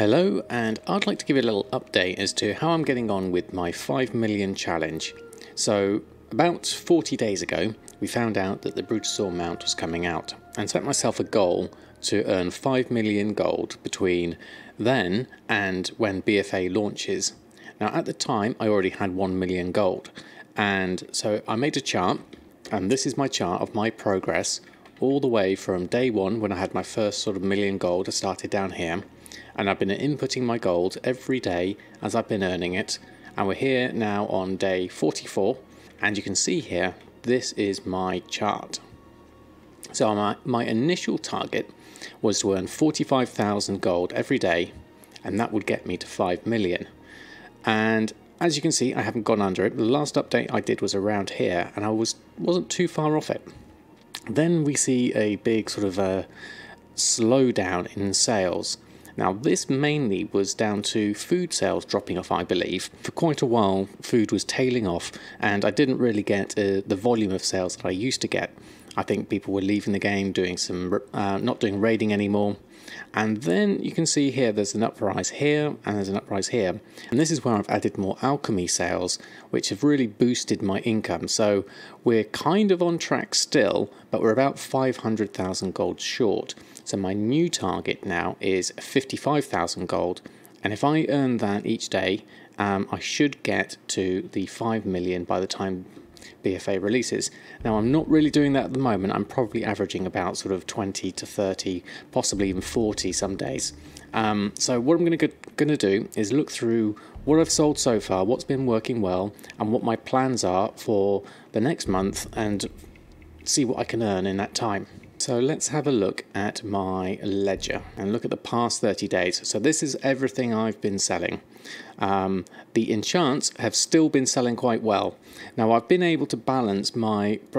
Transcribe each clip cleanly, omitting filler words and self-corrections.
Hello, and I'd like to give you a little update as to how I'm getting on with my 5 million challenge. So, about 40 days ago, we found out that the Brutosaur mount was coming out, and set myself a goal to earn 5 million gold between then and when BfA launches. Now, at the time, I already had 1 million gold, and so I made a chart, and this is my chart of my progress all the way from day one when I had my first sort of million gold. I started down here. And I've been inputting my gold every day as I've been earning it, and we're here now on day 44, and you can see here this is my chart. So my initial target was to earn 45,000 gold every day, and that would get me to 5 million. And as you can see, I haven't gone under it. The last update I did was around here, and I wasn't too far off it. Then we see a big sort of a slowdown in sales. Now, this mainly was down to food sales dropping off, I believe. For quite a while, food was tailing off, and I didn't really get the volume of sales that I used to get. I think people were leaving the game, doing some not doing raiding anymore. And then you can see here there's an uprise here, and there's an uprise here. And this is where I've added more alchemy sales, which have really boosted my income. So we're kind of on track still, but we're about 500,000 gold short. So my new target now is 55,000 gold, and if I earn that each day, I should get to the 5 million by the time BfA releases. Now, I'm not really doing that at the moment. I'm probably averaging about sort of 20 to 30, possibly even 40 some days. So what I'm going to do is look through what I've sold so far, what's been working well, and what my plans are for the next month, and see what I can earn in that time. So let's have a look at my ledger and look at the past 30 days. So this is everything I've been selling. The enchants have still been selling quite well. Now, I've been able to balance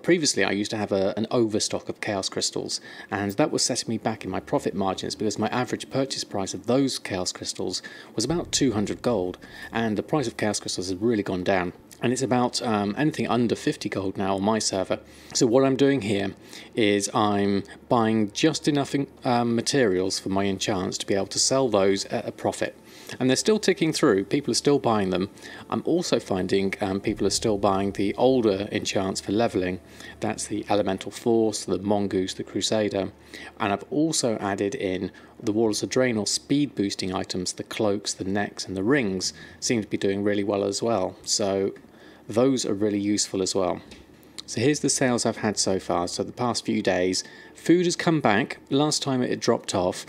previously I used to have an overstock of chaos crystals, and that was setting me back in my profit margins because my average purchase price of those chaos crystals was about 200 gold, and the price of chaos crystals has really gone down. And it's about anything under 50 gold now on my server. So what I'm doing here is I'm buying just enough materials for my enchants to be able to sell those at a profit. And they're still ticking through. People are still buying them. I'm also finding people are still buying the older enchants for leveling. That's the Elemental Force, the Mongoose, the Crusader. And I've also added in the Walls of Draenor speed boosting items. The cloaks, the necks and the rings seem to be doing really well as well. So those are really useful as well. So here's the sales I've had so far. So the past few days, food has come back. Last time it had dropped off,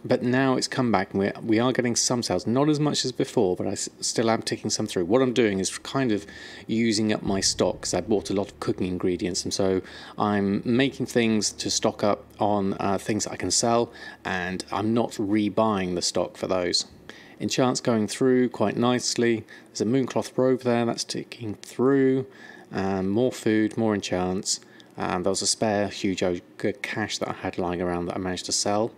but now it's come back, and we are getting some sales. Not as much as before, but I still am ticking some through. What I'm doing is kind of using up my stock, because I bought a lot of cooking ingredients, and so I'm making things to stock up on things that I can sell, and I'm not rebuying the stock for those. Enchants going through quite nicely. There's a mooncloth robe there that's ticking through. More food, more enchants. There was a spare huge cash that I had lying around that I managed to sell.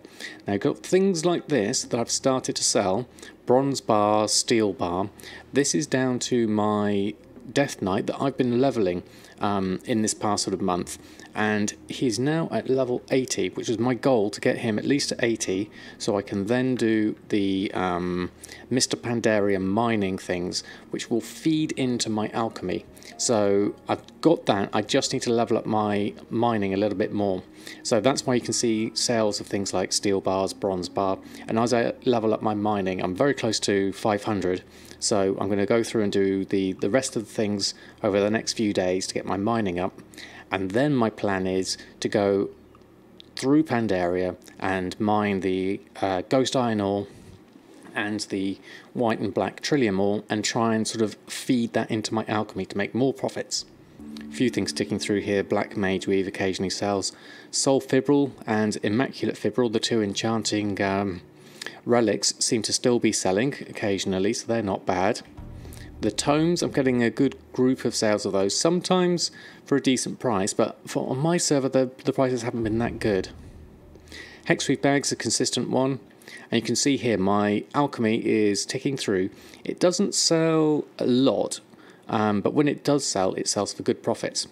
Now I've got things like this that I've started to sell. Bronze bar, steel bar. This is down to my Death Knight that I've been leveling in this past sort of month, and he's now at level 80, which was my goal, to get him at least at 80 so I can then do the Mr. Pandaria mining things, which will feed into my alchemy. So I've got that, I just need to level up my mining a little bit more. So that's why you can see sales of things like steel bars, bronze bar, and as I level up my mining, I'm very close to 500. So I'm going to go through and do the rest of the things over the next few days to get my mining up. And then my plan is to go through Pandaria and mine the Ghost Iron ore and the white and black Trillium ore, and try and sort of feed that into my alchemy to make more profits. A few things ticking through here. Black Mage Weave occasionally sells. Soul Fibril and Immaculate Fibril, the two enchanting relics, seem to still be selling occasionally, so they're not bad. The tomes, I'm getting a good group of sales of those, sometimes for a decent price, but on my server the prices haven't been that good. Hexweave bag's a consistent one, and you can see here my alchemy is ticking through. It doesn't sell a lot, but when it does sell, it sells for good profits.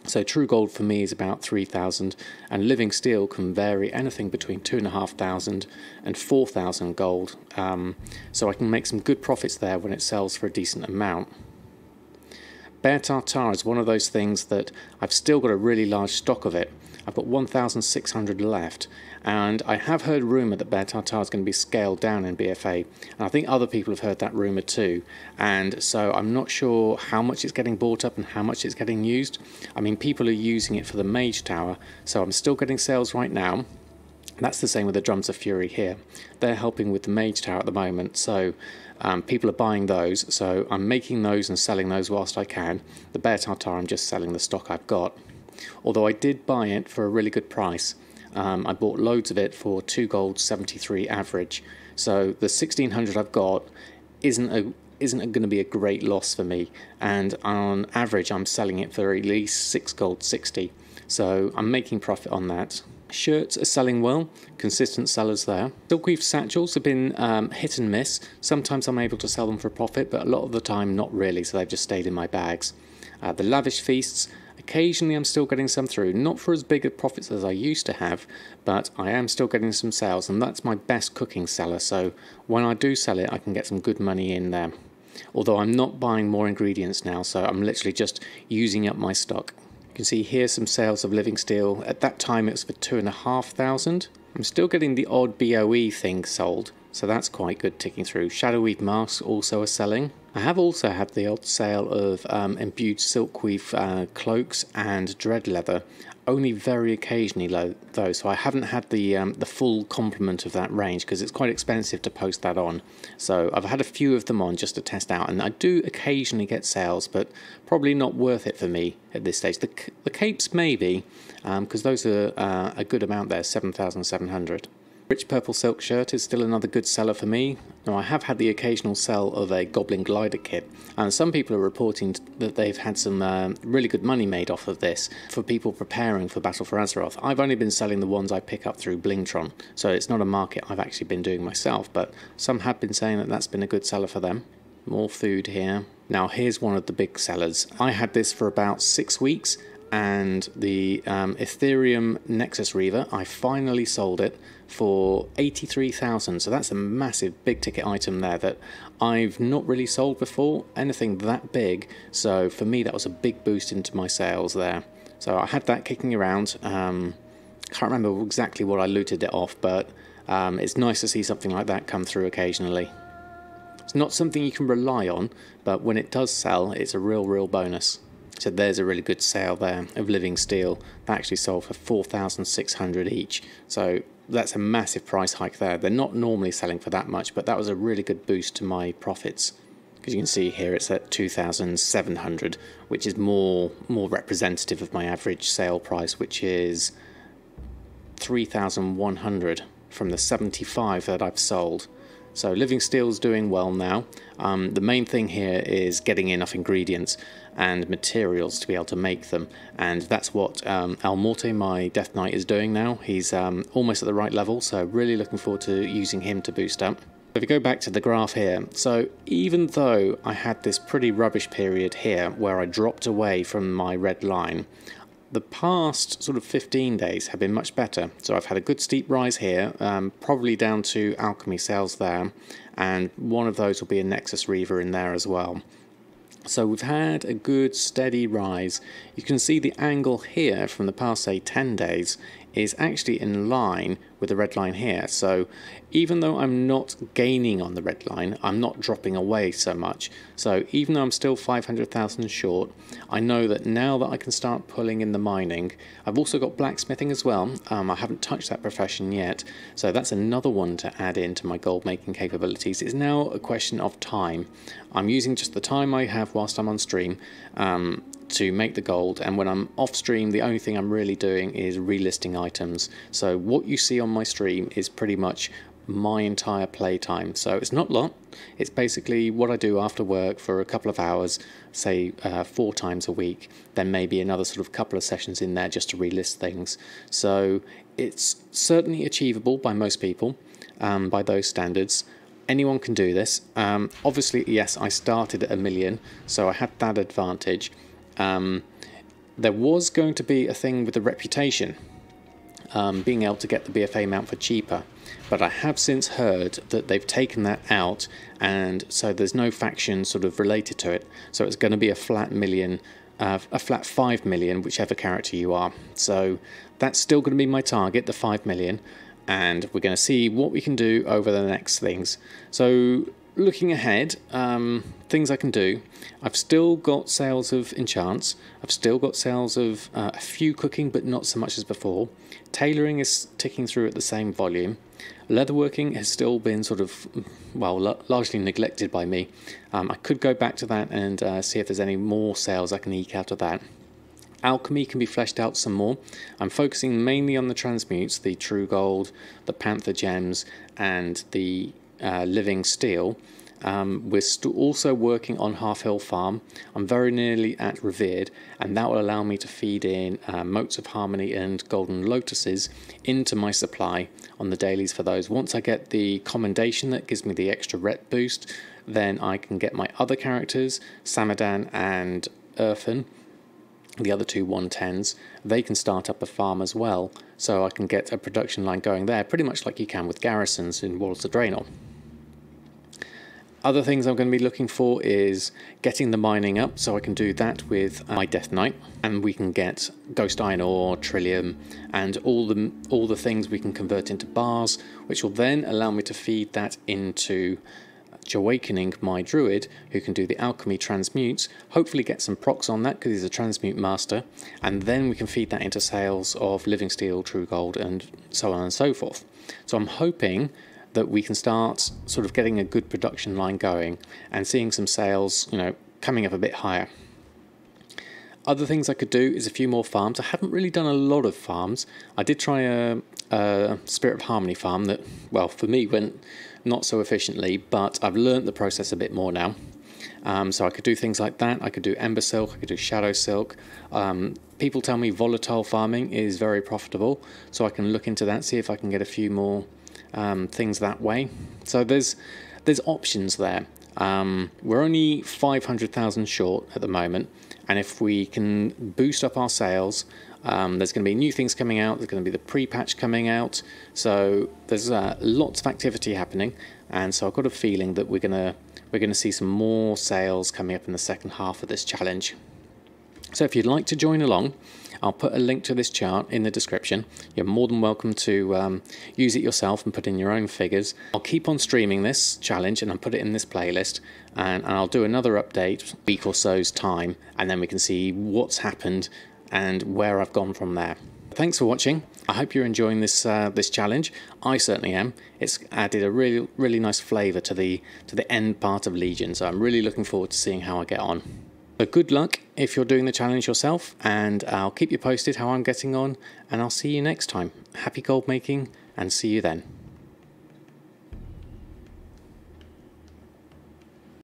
So true gold for me is about 3,000, and living steel can vary anything between 2,500 and 4,000 gold. So I can make some good profits there when it sells for a decent amount. Bear tartar is one of those things that I've still got a really large stock of it. I've got 1,600 left, and I have heard rumour that bear tartar is going to be scaled down in BfA, and I think other people have heard that rumour too, and so I'm not sure how much it's getting bought up and how much it's getting used. I mean, people are using it for the mage tower, so I'm still getting sales right now. That's the same with the Drums of Fury here. They're helping with the mage tower at the moment, so people are buying those, so I'm making those and selling those whilst I can. The bear tartar, I'm just selling the stock I've got. Although I did buy it for a really good price. I bought loads of it for 2 gold 73 average. So the 1,600 I've got isn't going to be a great loss for me. And on average, I'm selling it for at least 6 gold 60. So I'm making profit on that. Shirts are selling well, consistent sellers there. Silkweave satchels have been hit and miss. Sometimes I'm able to sell them for a profit, but a lot of the time not really, so they've just stayed in my bags. The lavish feasts, occasionally I'm still getting some through, not for as big a profits as I used to have, but I am still getting some sales, and that's my best cooking seller, so when I do sell it I can get some good money in there. Although I'm not buying more ingredients now, so I'm literally just using up my stock. You can see here some sales of living steel. At that time it was for 2,500. I'm still getting the odd BOE thing sold, so that's quite good ticking through. Shadowweave masks also are selling. I have also had the odd sale of imbued silkweave cloaks and dread leather, only very occasionally though, so I haven't had the full complement of that range because it's quite expensive to post that on. So I've had a few of them on just to test out, and I do occasionally get sales, but probably not worth it for me at this stage. The capes maybe, because those are a good amount there, 7,700. Rich purple silk shirt is still another good seller for me. Now I have had the occasional sell of a goblin glider kit, and some people are reporting that they've had some really good money made off of this for people preparing for Battle for Azeroth. I've only been selling the ones I pick up through Blingtron, so it's not a market I've actually been doing myself, but some have been saying that that's been a good seller for them. More food here. Now here's one of the big sellers. I had this for about 6 weeks, and the Ethereum Nexus Reaver, I finally sold it for 83,000, so that's a massive big ticket item there that I've not really sold before, anything that big, so for me that was a big boost into my sales there. So I had that kicking around. Can't remember exactly what I looted it off, but it's nice to see something like that come through occasionally. It's not something you can rely on, but when it does sell, it's a real bonus. So there's a really good sale there of living steel. That actually sold for 4,600 each. So that's a massive price hike there. They're not normally selling for that much, but that was a really good boost to my profits. Because you can see here it's at 2,700, which is more representative of my average sale price, which is 3,100 from the 75 that I've sold. So living steel's doing well now. The main thing here is getting enough ingredients and materials to be able to make them, and that's what El Morte, my Death Knight, is doing now. He's almost at the right level, so really looking forward to using him to boost up. If you go back to the graph here, so even though I had this pretty rubbish period here where I dropped away from my red line, the past sort of 15 days have been much better. So I've had a good steep rise here, probably down to alchemy sales there, and one of those will be a Nexus Reaver in there as well. So we've had a good steady rise. You can see the angle here from the past, say, 10 days is actually in line with the red line here. So even though I'm not gaining on the red line, I'm not dropping away so much. So even though I'm still 500,000 short, I know that now that I can start pulling in the mining. I've also got blacksmithing as well. I haven't touched that profession yet, so that's another one to add into my gold making capabilities. It's now a question of time. I'm using just the time I have whilst I'm on stream to make the gold, and when I'm off stream the only thing I'm really doing is relisting items. So what you see on my stream is pretty much my entire playtime, so it's not a lot. It's basically what I do after work for a couple of hours, say 4 times a week, then maybe another sort of couple of sessions in there just to relist things. So it's certainly achievable by most people, by those standards. Anyone can do this. Obviously, yes, I started at 1 million, so I had that advantage. There was going to be a thing with the reputation, being able to get the BfA mount for cheaper, but I have since heard that they've taken that out, and so there's no faction sort of related to it, so it's going to be a flat million, a flat 5 million, whichever character you are. So that's still going to be my target, the 5 million, and we're going to see what we can do over the next things. So looking ahead, things I can do, I've still got sales of enchants, I've still got sales of a few cooking, but not so much as before. Tailoring is ticking through at the same volume. Leatherworking has still been sort of, well, largely neglected by me. I could go back to that and see if there's any more sales I can eke out of that. Alchemy can be fleshed out some more. I'm focusing mainly on the transmutes, the true gold, the panther gems, and the living steel. We're also working on Half Hill Farm. I'm very nearly at Revered, and that will allow me to feed in Motes of Harmony and Golden Lotuses into my supply on the dailies for those. Once I get the commendation that gives me the extra rep boost, then I can get my other characters, Samadan and Earthen, the other two 110s, they can start up a farm as well, so I can get a production line going there, pretty much like you can with garrisons in Walls of Draenor. Other things I'm going to be looking for is getting the mining up, so I can do that with my Death Knight, and we can get Ghost Iron Ore, Trillium, and all the things we can convert into bars, which will then allow me to feed that into Awakening my Druid, who can do the Alchemy Transmutes, hopefully get some procs on that because he's a Transmute Master, and then we can feed that into sales of Living Steel, True Gold, and so on and so forth. So I'm hoping that we can start sort of getting a good production line going and seeing some sales, you know, coming up a bit higher. Other things I could do is a few more farms. I haven't really done a lot of farms. I did try a Spirit of Harmony farm that, well, for me went not so efficiently, but I've learnt the process a bit more now. So I could do things like that. I could do Ember Silk, I could do Shadow Silk. People tell me volatile farming is very profitable, so I can look into that, see if I can get a few more things that way. So there's options there. We're only 500,000 short at the moment, and if we can boost up our sales, there's going to be new things coming out, there's going to be the pre-patch coming out, so there's lots of activity happening, and so I've got a feeling that we're going to see some more sales coming up in the second half of this challenge. So if you'd like to join along, I'll put a link to this chart in the description. You're more than welcome to use it yourself and put in your own figures. I'll keep on streaming this challenge and I'll put it in this playlist, and I'll do another update week or so's time, and then we can see what's happened and where I've gone from there. Thanks for watching. I hope you're enjoying this this challenge. I certainly am. It's added a really nice flavour to the end part of Legion, so I'm really looking forward to seeing how I get on. So good luck if you're doing the challenge yourself, and I'll keep you posted how I'm getting on, and I'll see you next time. Happy gold making, and see you then.